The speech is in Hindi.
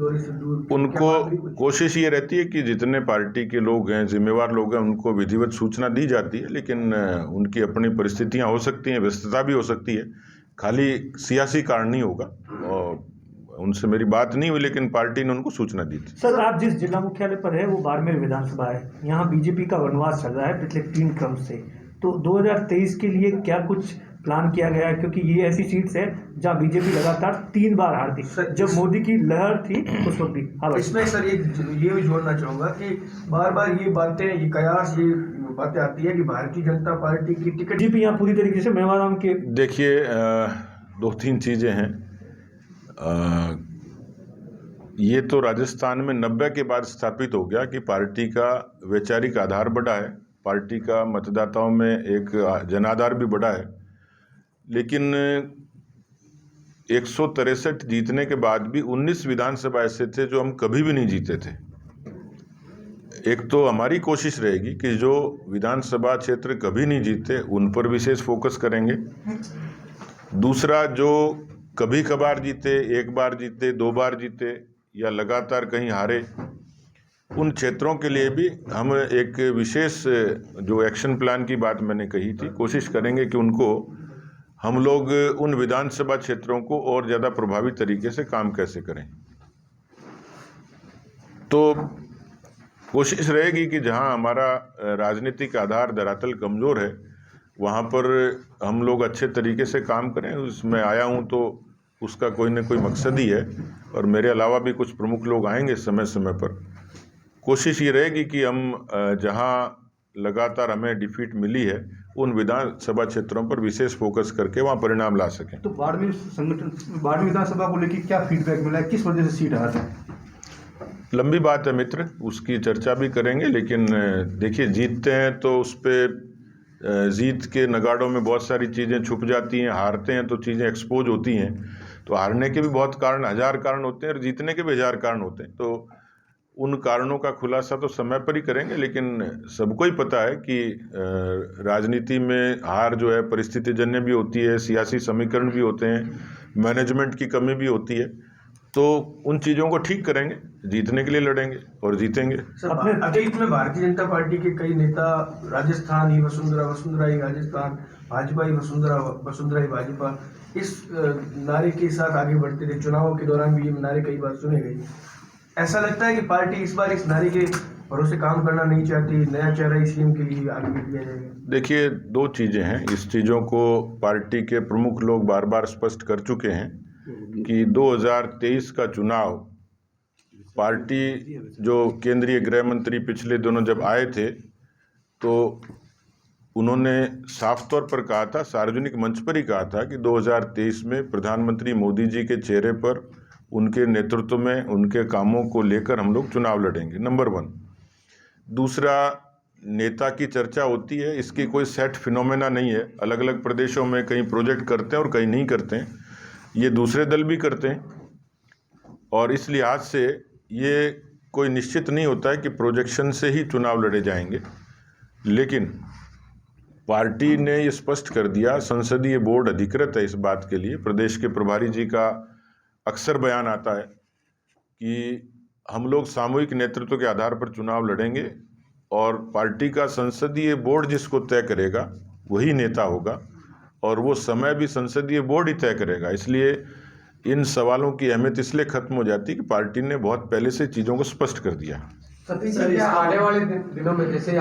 दौरे से दूर? उनको कोशिश ये रहती है कि जितने पार्टी के लोग हैं, जिम्मेवार लोग हैं, उनको विधिवत सूचना दी जाती है, लेकिन उनकी अपनी परिस्थितियां हो सकती हैं, व्यस्तता भी हो सकती है, खाली सियासी कारण नहीं होगा। और उनसे मेरी बात नहीं हुई, लेकिन पार्टी ने उनको सूचना दी थी। सर, आप जिस जिला मुख्यालय पर है वो बाड़मेर विधानसभा है, यहाँ बीजेपी का वनवास चल रहा है पिछले 3 क्रम से, तो 2023 के लिए क्या कुछ प्लान किया गया है? क्योंकि ये ऐसी सीट्स है जहाँ बीजेपी लगातार 3 बार हारती, जब मोदी की लहर थी उस वक्त भी। हाँ, इसमें सर ये भी जोड़ना चाहूंगा कि बार बार ये बातें, ये कयास, ये बातें आती है कि भारतीय जनता पार्टी की टिकट बीजेपी यहाँ पूरी तरीके से मेवाराम के। देखिए, 2-3 चीज़ें हैं। ये तो राजस्थान में 90 के बाद स्थापित हो गया कि पार्टी का वैचारिक आधार बढ़ा है, पार्टी का मतदाताओं में एक जनाधार भी बढ़ा है, लेकिन 163 जीतने के बाद भी 19 विधानसभा ऐसे थे जो हम कभी भी नहीं जीते थे। एक तो हमारी कोशिश रहेगी कि जो विधानसभा क्षेत्र कभी नहीं जीते उन पर विशेष फोकस करेंगे। दूसरा, जो कभी कभार जीते, 1 बार जीते, 2 बार जीते या लगातार कहीं हारे, उन क्षेत्रों के लिए भी हम एक विशेष जो एक्शन प्लान की बात मैंने कही थी, कोशिश करेंगे कि उनको हम लोग उन विधानसभा क्षेत्रों को और ज़्यादा प्रभावी तरीके से काम कैसे करें। तो कोशिश रहेगी कि जहां हमारा राजनीतिक आधार धरातल कमज़ोर है वहां पर हम लोग अच्छे तरीके से काम करें। उसमें आया हूं तो उसका कोई न कोई मकसद ही है, और मेरे अलावा भी कुछ प्रमुख लोग आएंगे समय समय पर। कोशिश ये रहेगी कि हम जहां लगातार हमें डिफीट मिली है उन विधानसभा क्षेत्रों पर विशेष फोकस करके वहां परिणाम ला सकें। तो बाड़मेर विधानसभा को लेकर क्या फीडबैक मिला है, किस वजह से सीट हारा है? लंबी बात है मित्र, उसकी चर्चा भी करेंगे, लेकिन देखिए, जीतते हैं तो उस पर जीत के नगाड़ों में बहुत सारी चीज़ें छुप जाती हैं, हारते हैं तो चीज़ें एक्सपोज होती हैं। तो हारने के भी बहुत कारण, 1000 कारण होते हैं, और जीतने के भी 1000 कारण होते हैं। तो उन कारणों का खुलासा तो समय पर ही करेंगे, लेकिन सबको ही पता है कि राजनीति में हार जो है परिस्थितिजन्य भी होती है, सियासी समीकरण भी होते हैं, मैनेजमेंट की कमी भी होती है। तो उन चीज़ों को ठीक करेंगे, जीतने के लिए लड़ेंगे और जीतेंगे। सर, अतीत में भारतीय जनता पार्टी के कई नेता राजस्थान ही वसुंधरा, वसुंधरा ही राजस्थान, भाजपा ही वसुंधरा, वसुंधरा ही भाजपा, इस नारे के साथ आगे बढ़ते थे। चुनावों के दौरान भी ये नारे कई बार सुने गए। ऐसा लगता है कि पार्टी इस बार इस नारे के भरोसे काम करना नहीं चाहती, नया चेहरा इस सीएम के लिए आगे दिया जाएगा? देखिए, 2 चीज़ें हैं। इस चीज़ों को पार्टी के प्रमुख लोग बार बार स्पष्ट कर चुके हैं कि 2023 का चुनाव, पार्टी जो केंद्रीय गृह मंत्री पिछले दिनों जब आए थे तो उन्होंने साफ तौर पर कहा था, सार्वजनिक मंच पर ही कहा था कि 2023 में प्रधानमंत्री मोदी जी के चेहरे पर, उनके नेतृत्व में, उनके कामों को लेकर हम लोग चुनाव लड़ेंगे, नंबर 1। दूसरा, नेता की चर्चा होती है, इसकी कोई सेट फिनोमेना नहीं है। अलग अलग प्रदेशों में कहीं प्रोजेक्ट करते हैं और कहीं नहीं करते हैं, ये दूसरे दल भी करते हैं, और इस लिहाज से ये कोई निश्चित नहीं होता है कि प्रोजेक्शन से ही चुनाव लड़े जाएंगे। लेकिन पार्टी ने ये स्पष्ट कर दिया, संसदीय बोर्ड अधिकृत है इस बात के लिए, प्रदेश के प्रभारी जी का अक्सर बयान आता है कि हम लोग सामूहिक नेतृत्व के आधार पर चुनाव लड़ेंगे, और पार्टी का संसदीय बोर्ड जिसको तय करेगा वही नेता होगा, और वो समय भी संसदीय बोर्ड ही तय करेगा। इसलिए इन सवालों की अहमियत इसलिए खत्म हो जाती है कि पार्टी ने बहुत पहले से चीज़ों को स्पष्ट कर दिया। सतीश जी, आने वाले दिनों में जैसे